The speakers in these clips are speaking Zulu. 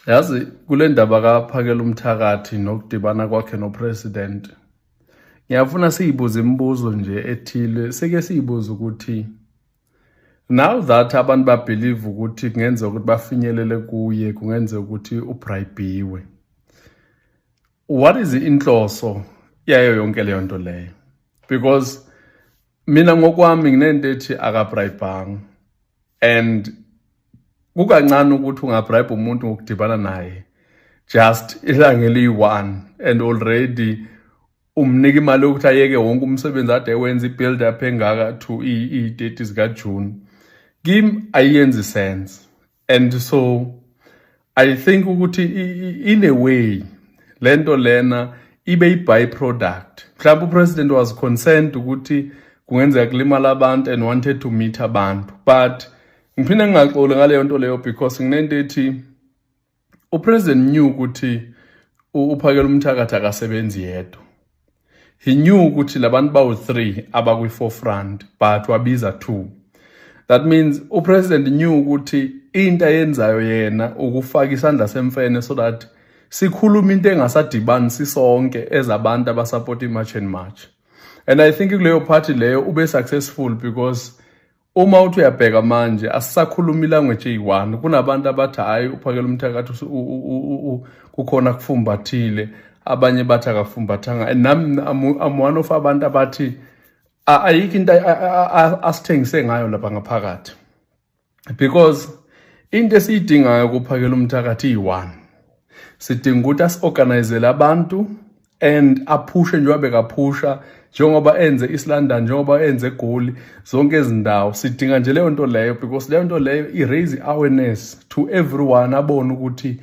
Yazi kule ndaba kaPhakela uMthakathi nokudibana kwakhe nopresident. Ngiyafuna siyibuze imibuzo nje ethile. Seke siyibuza ukuthi now that abantu babelieve ukuthi kungenzeka ukuthi bafinyelele kuye, kungenzeka ukuthi ubribeyiwe. What is inhloso yayo yonke leyo nto leyo? Because mina ngokwami nginento ethi akabribanga, and kukancane ukuthi ungabribe umuntu ngokudibana naye just ilanga eliyi-1 and already umnika imali yokuthi ayeke wonke umsebenzi ade wenza i-build up engaka to i-30 zikaJune. Kimi ayenzi sense, and so I think ukuthi in a way lento lena ibe i-byproduct. Mhlawumbe upresident was concerned ukuthi kungenzeka kulimala abantu and wanted to meet abantu, but ngiphinde ngingaxoli ngaleyo nto leyo because nginento ethi upresident knew ukuthi uPhakela uMthakathi akasebenzi yedwa. He knew ukuthi labantu bawu-3 abakwi-forefront but wabiza 2. That means upresident knew ukuthi into ayenzayo yena ukufaka isandla semfene so that sikhuluma into engasadibani sisonke ezabantu abasupport i-march and march. And I think kuleyo party leyo ube successful because uma uthi uyabheka manje asisakhuluma ilanguage eyi-1. Kunabantu abathi hayi uPhakela uMthakathi kukhona kufumbathile, abanye bathi akafumbathanga, and I'm one of abantu abathi ayikho into asithengise ngayo lapha ngaphakathi, because into esiyidingayo kuPhakela uMthakathi iyi-1. Sidinga ukuthi asi-organizele abantu and aphushe njengoba bekaphusha, njengoba enze East-London, njengoba enze eGoli, zonke izindawo. Sidinga nje leyo nto leyo because leyo nto leyo i-raise awareness to everyone, abone ukuthi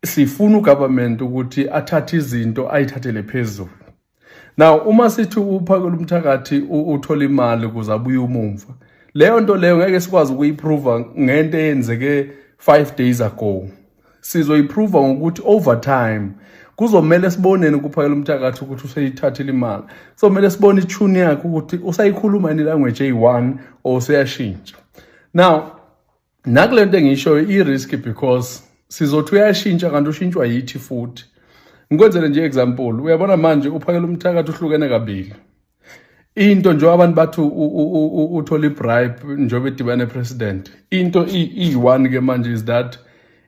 sifuna ugovernment ukuthi athathe izinto ayithathele phezulu. Now uma sithi uPhakela uMthakathi uthola imali kuze abuye umumva, leyo nto leyo ngeke sikwazi ukuyiprova ngento eyenzeke 5 days ago. Sizoyiprova ngokuthi over time kuzomela sibonene kuPhakela uMthakathi ukuthi useyithathile imali. Kuzomela sibone itune yakhe ukuthi usayikhuluma in language eyi-1 or useyashintsha. Now nakule nto engisho i-risk because sizothi uyashintsha kanti ushintshwa yithi futhi. Ngikwenzele nje example, uyabona manje uPhakela uMthakathi uhlukene kabili. Into nje abantu bathi uthola ibribe njengoba edibane president. Into i-1 ke manje is that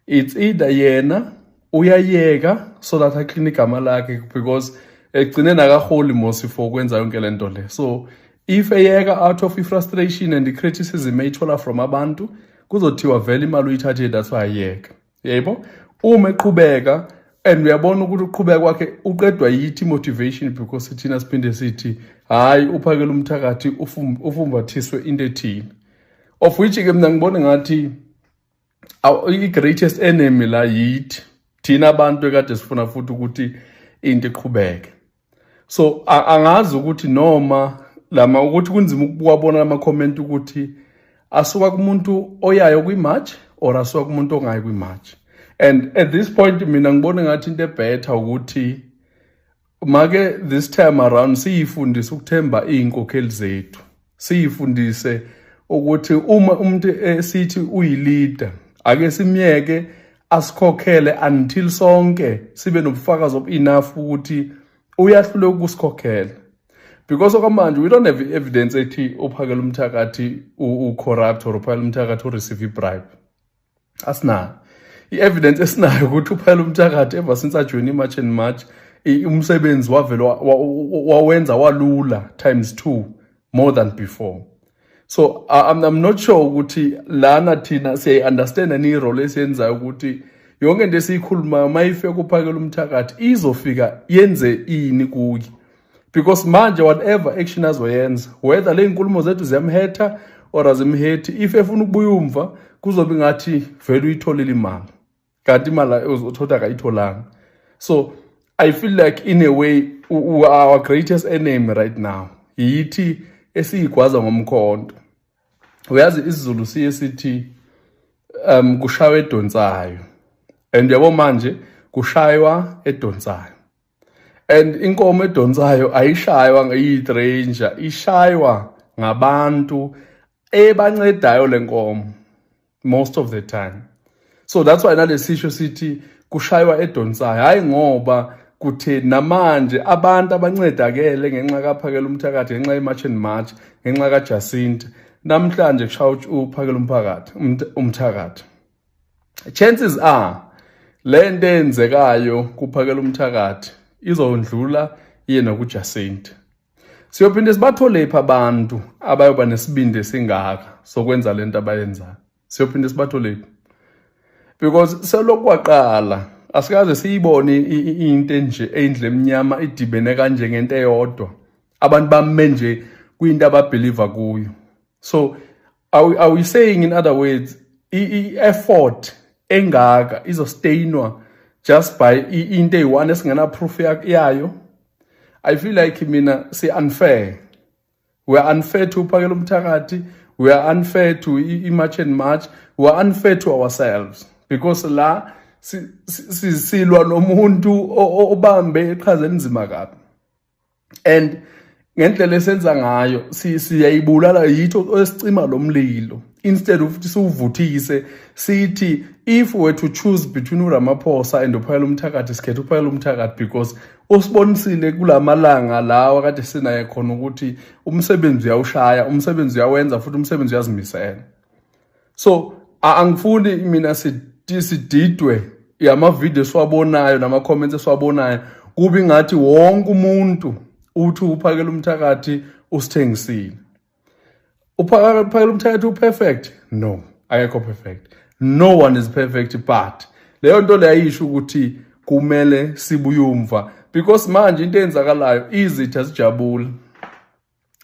it's either yena uyayeka so that aclean igama lakhe because egcineni akaholi mosi for kwenza yonke lento le. So if eyeka out of frustration and the criticism eyithola from abantu, kuzothiwa vele imali uyithathile, that's why ayeka. Yebo, uma eqhubeka and uyabona ukuthi uqhubeka kwakhe uqedwa yithi motivation because thina siphinde sithi hayi uPhakela uMthakathi ufumbathiswe into ethile, of which ke mina ngibona ngathi i-greatest enemy la yithi thina abantu ekade sifuna futhi ukuthi into iqhubeke. So angazi ukuthi noma lama ukuthi kunzima ukubona ama-comment ukuthi asuka kumuntu oyayo kwi-march or asuka kumuntu ongayi kwi-march. And at this point mina ngibona ngathi into ebetter ukuthi make this time around siyifundise ukuthemba iy'nkokheli zethu, siyifundise ukuthi uma umuntu esithi uyi-leader ake simyeke asikhokhele until sonke sibe nobufakazi of enough ukuthi uyahluleka ukusikhokhela. Because okwamanje we don't have evidence ethi uPhakela uMthakathi u-corrupt or uPhakela uMthakathi u-receive bribe. Asinayo i-evidence esinayo ukuthi uPhakela uMthakathi ever since ajoyine i-march and march umsebenzi wavele wawenza walula ×2 more than before. So I'm not sure ukuthi lana thina siyayi-understand ani role esiyenzayo ukuthi yonke into esiyikhulumayo mayifika kuPhakela uMthakathi izofika yenze ini kuye. Because manje whatever action azoyenza, whether le nkulumo zethu ziyamhetha or azimhethi, if efuna ukubuya umva kuzobe ngathi vele uyitholile imali kanti imali uzothola akayitholanga. So I feel like in a way our greatest enemy right now yithi esiyigwaza ngomkhonto. Uyazi isiZulu siye sithi kushaywa edonsayo, and yabo manje kushaywa edonsayo, and inkomo edonsayo ayishaywa ngayi-stranger, ishaywa ngabantu ebancedayo lenkomo most of the time. So that's why nalesisho sithi kushaywa edonsayo, hayi ngoba kutheni namanje abantu abancedakele ngenxa kaPhakela Umthakathi, ngenxa ye-March and March, ngenxa kaJacinta, namhlanje kushaya uPhakela Umthakathi. Chances are lento eyenzekayo kuPhakela Umthakathi izondlula yena kuJacinta. Siyophinde sibathole pha abantu abayoba nesibindi esingaka sokwenza lento abayenzayo. Siyophinde sibathole because selokwaqala asikaze siyibone into nje endle eminyama idibene kanje ngento eyodwa abantu bame nje kuyinto ababelieve kuyo. So are we saying, in other words, effort engaka izostainwa just by into eyi-one esingena proof yayo? I feel like mina unfair. We are unfair to Phakela Umthakathi, we are unfair to March and March, we are unfair to ourselves, because la silwa nomuntu obambe iqhaza enzima kabi. And ngendlela esenza ngayo siyayibulala yitho esicima lo mlilo, instead of siwuvuthise sithi if we were to choose between uRamaphosa and uPhakela Umthakathi sikhetha uPhakela Umthakathi because usibonisile kulamalanga lawa kade sinaye khona ukuthi umsebenzi uyawushaya, umsebenzi uyawenza, futhi umsebenzi uyazimisela. So angifuni mina sididwe yamavideo esiwabonayo nama-comments esiwabonayo kube ngathi wonke umuntu uthi uPhakela Umthakathi usithengisile. uPhakela Umthakathi uperfect? No, akekho perfect. No one is perfect, but leyo nto le ayisho ukuthi kumele sibuye umva, because manje into eyenzakalayo izitha sijabule,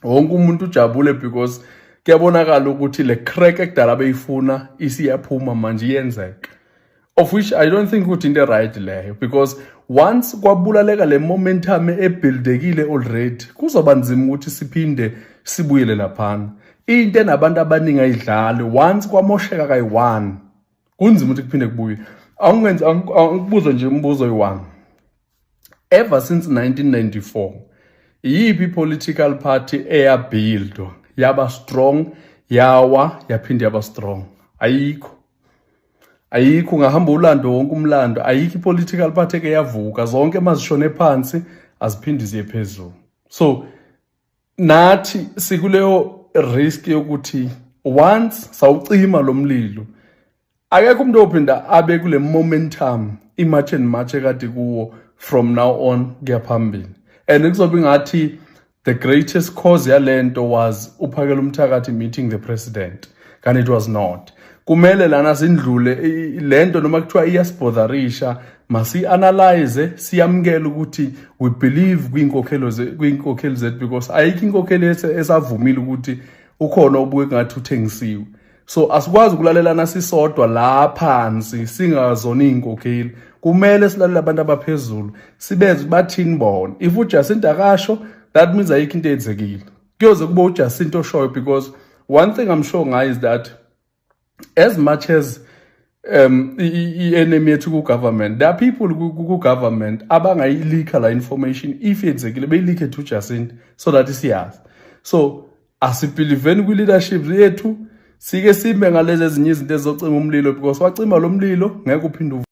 wonke umuntu ujabule because kuyabonakala ukuthi le crack ekudala beyifuna isiyaphuma manje iyenzeka, of which I don't think ukuthi into right leyo, because once kwabulaleka le momentum ebuildekile already kuzoba nzima ukuthi siphinde sibuyele laphana. Into enabantu abaningi ayidlali once kwamosheka kayi-one kunzima ukuthi kuphinde kubuye. Angikubuze nje umbuzo oyi-one. Ever since 1994 yiphi political party eyabuildwa yaba strong, yawa yaphinde yaba strong? Ayikho. Ayikho. Ungahamba ulando wonke umlando, ayikho political party eke yavuka, zonke mazishone phansi aziphindi ziye phezulu. So nathi sikuleyo risk yokuthi once sawucima lo mlilo akekho umuntu ophinda abe kule momentum i-March and March ekade kuwo from now on kuya phambili. And kuzobe ngathi the greatest cause yalento was uPhakela Umthakathi meeting the president, kanti it was not. Kumele lana sindlule lento noma kuthiwa iyasibotharisha, masi-analyze, siyamukele ukuthi we believe kwinkokheli zethu, because ayikho inkokheli esavumile ukuthi ukhona obuye ngathi uthengisiwe. So asikwazi ukulalelana sisodwa la phansi singazona iy'nkokheli, kumele silalele abantu abaphezulu sibeze bathini bona. If uJacinta akasho, that means ayikho into eyenzekile, kuyoze kube uJacinta oshoyo, because one thing I'm sure ngayo is that as much as i-enemy yethu ku-government, there are people ku-government abangayilika la information if yenzekile beyilike to Jacinta so that siyazi. So asibhiliveni kwi-leadership yethu, sike sime ngalezi ezinye izinto ezizocima umlilo, because wacima lo mlilo ngeke uphinde